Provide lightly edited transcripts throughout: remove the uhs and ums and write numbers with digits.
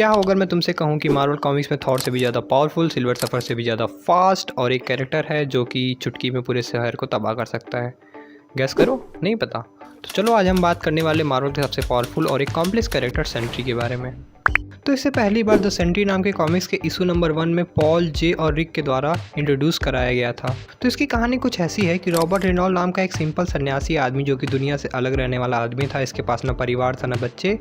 क्या हो अगर मैं तुमसे कहूँ कि मार्वल कॉमिक्स में थॉर से भी ज़्यादा पावरफुल, सिल्वर सर्फर से भी ज़्यादा फास्ट और एक कैरेक्टर है जो कि चुटकी में पूरे शहर को तबाह कर सकता है। गैस करो, नहीं पता? तो चलो आज हम बात करने वाले मार्वल के सबसे पावरफुल और एक कॉम्प्लेक्स कैरेक्टर सेंट्री के बारे में। तो इससे पहली बार द सेंट्री नाम के कॉमिक्स के इशू नंबर 1 में पॉल जे और रिक के द्वारा इंट्रोड्यूस कराया गया था। तो इसकी कहानी कुछ ऐसी है कि रॉबर्ट रेनॉल्ड नाम का एक सिंपल सन्यासी आदमी जो कि दुनिया से अलग रहने वाला आदमी था, इसके पास ना परिवार था ना बच्चे,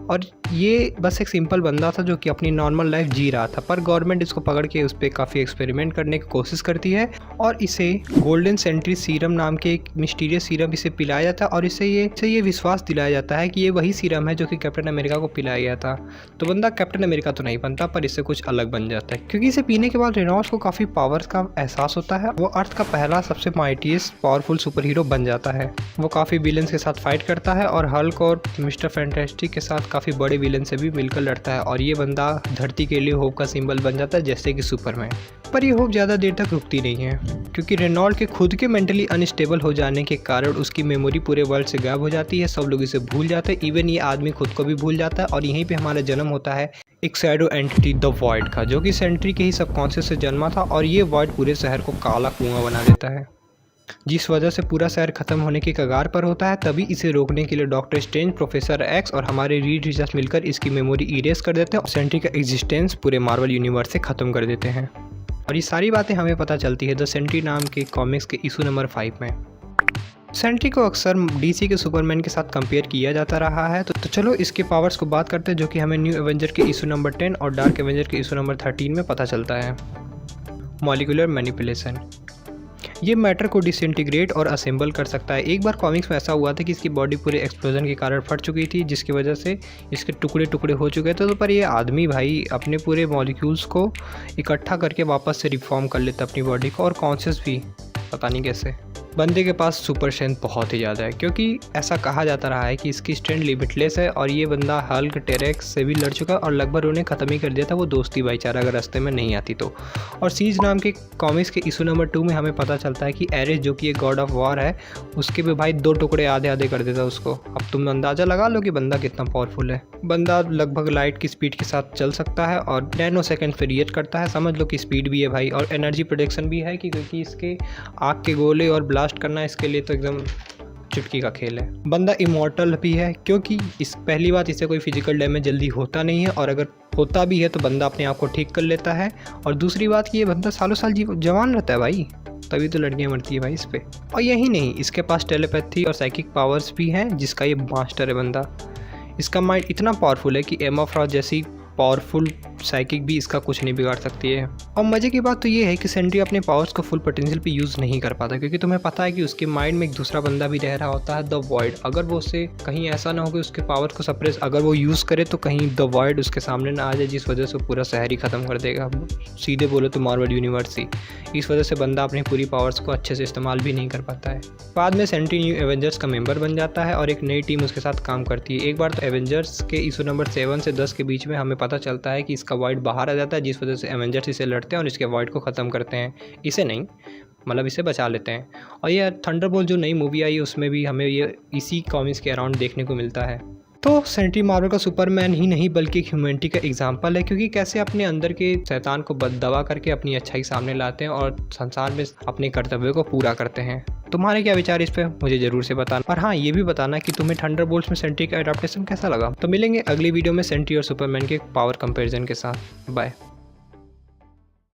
और ये बस एक सिंपल बंदा था जो कि अपनी नॉर्मल लाइफ जी रहा था। पर गवर्नमेंट इसको पकड़ के उस पर काफ़ी एक्सपेरिमेंट करने की कोशिश करती है और इसे गोल्डन सेंट्री सीरम नाम के एक मिस्टीरियस सीरम इसे पिलाया जाता है और इससे ये विश्वास दिलाया जाता है कि ये वही सीरम है जो कि कैप्टन अमेरिका को पिलाया गया था। तो बंदा कैप्टन अमेरिका तो नहीं बनता पर इससे कुछ अलग बन जाता है, क्योंकि इसे पीने के बाद रेनॉल्ड्स को काफ़ी पावर्स का एहसास होता है। वो अर्थ का पहला सबसे माइटीएस्ट पावरफुल सुपर हीरो बन जाता है। वो काफ़ी विलेंस के साथ फाइट करता है और हल्क और मिस्टर फैंटास्टिक के साथ काफ़ी बड़े विलेन से भी मिलकर लड़ता है और ये बंदा धरती के लिए होप का सिंबल बन जाता है, जैसे कि सुपरमैन। पर ये होप ज़्यादा देर तक रुकती नहीं है, क्योंकि रेनॉल्ड के खुद के मेंटली अनस्टेबल हो जाने के कारण उसकी मेमोरी पूरे वर्ल्ड से गायब हो जाती है। सब लोग इसे भूल जाते हैं, इवन ये आदमी खुद को भी भूल जाता है। और यहीं पे हमारा जन्म होता है एक शैडो एंटिटी द वॉइड का, जो कि सेंट्री के ही सबकॉन्शियस से जन्मा था और ये वॉइड पूरे शहर को काला कुआं बना देता है, जिस वजह से पूरा शहर खत्म होने के कगार पर होता है। तभी इसे रोकने के लिए डॉक्टर स्ट्रेंज, प्रोफेसर एक्स और हमारे रीड रिचर्ड्स मिलकर इसकी मेमोरी इरेज कर देते हैं और सेंट्री का एग्जिस्टेंस पूरे मार्वल यूनिवर्स से ख़त्म कर देते हैं। और ये सारी बातें हमें पता चलती है द सेंट्री नाम के कॉमिक्स के इशू नंबर 5 में। सेंट्री को अक्सर डीसी के सुपरमैन के साथ कंपेयर किया जाता रहा है। तो चलो इसके पावर्स को बात करते हैं, जो कि हमें न्यू एवेंजर के इशू नंबर 10 और डार्क एवेंजर के इशू नंबर 13 में पता चलता है। मॉलिक्यूलर मैनिपुलेशन, ये मैटर को डिसइंटीग्रेट और असेंबल कर सकता है। एक बार कॉमिक्स में ऐसा हुआ था कि इसकी बॉडी पूरे एक्सप्लोजन के कारण फट चुकी थी, जिसकी वजह से इसके टुकड़े टुकड़े हो चुके थे। तो पर ये आदमी भाई अपने पूरे मॉलिक्यूल्स को इकट्ठा करके वापस से रिफॉर्म कर लेता अपनी बॉडी को, और कॉन्शियस भी, पता नहीं कैसे। बंदे के पास सुपर स्ट्रेंथ बहुत ही ज़्यादा है, क्योंकि ऐसा कहा जाता रहा है कि इसकी स्ट्रेंथ लिमिटलेस है और ये बंदा हल्क, टेरेक्स से भी लड़ चुका है और लगभग उन्हें ख़त्म ही कर दिया था, वो दोस्ती भाईचारा अगर रास्ते में नहीं आती तो। और सीज नाम के कॉमिक्स के इशू नंबर 2 में हमें पता चलता है कि एरेस, जो कि एक गॉड ऑफ वॉर है, उसके भी भाई 2 टुकड़े आधे आधे कर देता उसको। अब तुम अंदाज़ा लगा लो कि बंदा कितना पावरफुल है। बंदा लगभग लाइट की स्पीड के साथ चल सकता है और नैनो सेकेंड पे रिएक्ट करता है, समझ लो कि स्पीड भी है भाई, और एनर्जी प्रोडक्शन भी है, क्योंकि इसके आग के गोले और ब्लास्ट करना इसके लिए तो एकदम चुटकी का खेल है। बंदा इमॉर्टल भी है, क्योंकि इस पहली बात इसे कोई फिजिकल डैमेज जल्दी होता नहीं है, और अगर होता भी है तो बंदा अपने आप को ठीक कर लेता है। और दूसरी बात कि ये बंदा सालों साल जवान रहता है भाई, तभी तो लड़कियां मरती है भाई इस पे। और यही नहीं, इसके पास टेलीपैथी और साइकिक पावर्स भी हैं, जिसका ये मास्टर है बंदा। इसका माइंड इतना पावरफुल है कि एमा फ्रॉस्ट जैसी पावरफुल साइकिक भी इसका कुछ नहीं बिगाड़ सकती है। और मज़े की बात तो ये है कि सेंट्री अपने पावर्स को फुल पोटेंशियल पे यूज़ नहीं कर पाता, क्योंकि तुम्हें पता है कि उसके माइंड में एक दूसरा बंदा भी रह रहा होता है, द वॉइड। अगर वो उससे कहीं ऐसा ना हो कि उसके पावर्स को सप्रेस अगर वो यूज़ करे तो कहीं द वॉइड उसके सामने ना आ जाए, जिस वजह से पूरा शहर ही ख़त्म कर देगा, सीधे बोले तो मार्वल यूनिवर्स ही। इस वजह से बंदा अपनी पूरी पावर्स को अच्छे से इस्तेमाल भी नहीं कर पाता है। बाद में सेंट्री न्यू एवेंजर्स का मेंबर बन जाता है और एक नई टीम उसके साथ काम करती है। एक बार तो एवेंजर्स के इशू नंबर 7 से 10 के बीच में हमें पता चलता है कि इसका वॉइड बाहर आ जाता है, जिस वजह से एवेंजर्स इसे लड़ते हैं और इसके वॉइड को ख़त्म करते हैं। इसे नहीं, मतलब इसे बचा लेते हैं। और ये थंडरबोल्ट जो नई मूवी आई उसमें भी हमें ये इसी कॉमिक्स के अराउंड देखने को मिलता है। तो सेंट्री मार्वल का सुपरमैन ही नहीं बल्कि एक ह्यूमैनिटी का एग्जाम्पल है, क्योंकि कैसे अपने अंदर के शैतान को दबा करके अपनी अच्छाई सामने लाते हैं और संसार में अपने कर्तव्यों को पूरा करते हैं। तुम्हारे क्या विचार इस पे मुझे ज़रूर से बताना, और हाँ ये भी बताना कि तुम्हें थंडरबोल्ट्स में सेंट्री का एडाप्टेशन कैसा लगा। तो मिलेंगे अगली वीडियो में सेंट्री और सुपरमैन के पावर कंपैरिजन के साथ। बाय।